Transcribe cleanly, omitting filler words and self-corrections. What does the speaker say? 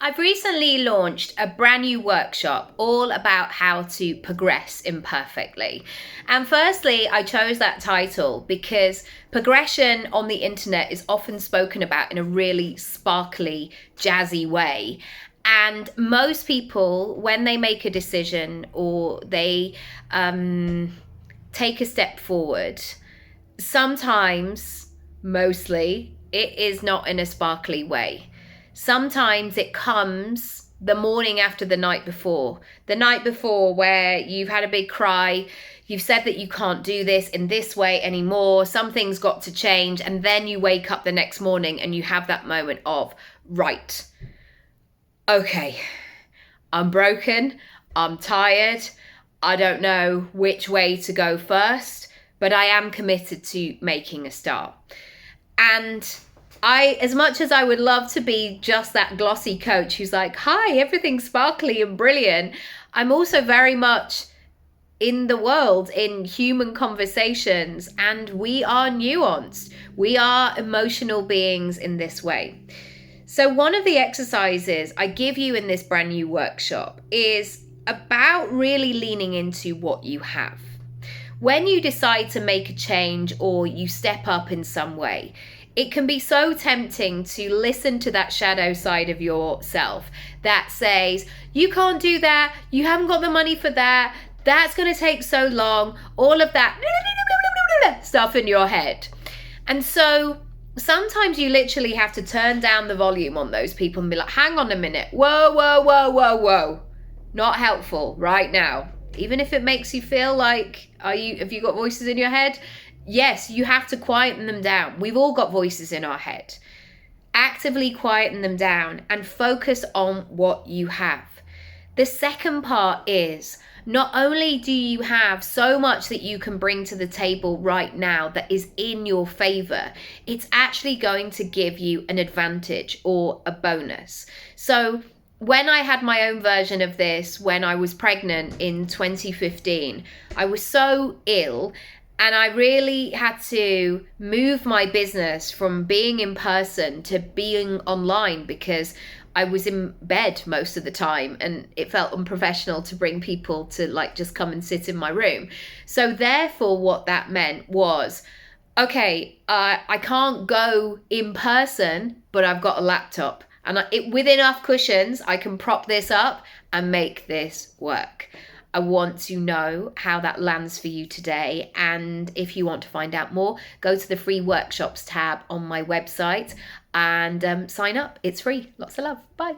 I've recently launched a brand new workshop all about how to progress imperfectly. And firstly, I chose that title because progression on the internet is often spoken about in a really sparkly, jazzy way. And most people, when they make a decision or they take a step forward, sometimes, mostly, it is not in a sparkly way. Sometimes it comes the morning after the night before. The night before where you've had a big cry, you've said that you can't do this in this way anymore, something's got to change, and then you wake up the next morning and you have that moment of, right, okay, I'm broken, I'm tired, I don't know which way to go first, but I am committed to making a start. And as much as I would love to be just that glossy coach who's like, hi, everything's sparkly and brilliant, I'm also very much in the world, in human conversations, and we are nuanced. We are emotional beings in this way. So one of the exercises I give you in this brand new workshop is about really leaning into what you have. When you decide to make a change or you step up in some way, it can be so tempting to listen to that shadow side of yourself that says, you can't do that, you haven't got the money for that, that's going to take so long, all of that stuff in your head. And so sometimes you literally have to turn down the volume on those people and be like, hang on a minute, whoa, whoa, whoa, whoa, whoa. Not helpful right now. Even if it makes you feel like, have you got voices in your head? Yes, you have to quieten them down. We've all got voices in our head. Actively quieten them down and focus on what you have. The second part is, not only do you have so much that you can bring to the table right now that is in your favor, it's actually going to give you an advantage or a bonus. So when I had my own version of this, when I was pregnant in 2015, I was so ill and I really had to move my business from being in person to being online because I was in bed most of the time and it felt unprofessional to bring people to just come and sit in my room. So therefore what that meant was, okay, I can't go in person, but I've got a laptop. And with enough cushions, I can prop this up and make this work. I want to know how that lands for you today. And if you want to find out more, go to the free workshops tab on my website and sign up. It's free. Lots of love. Bye.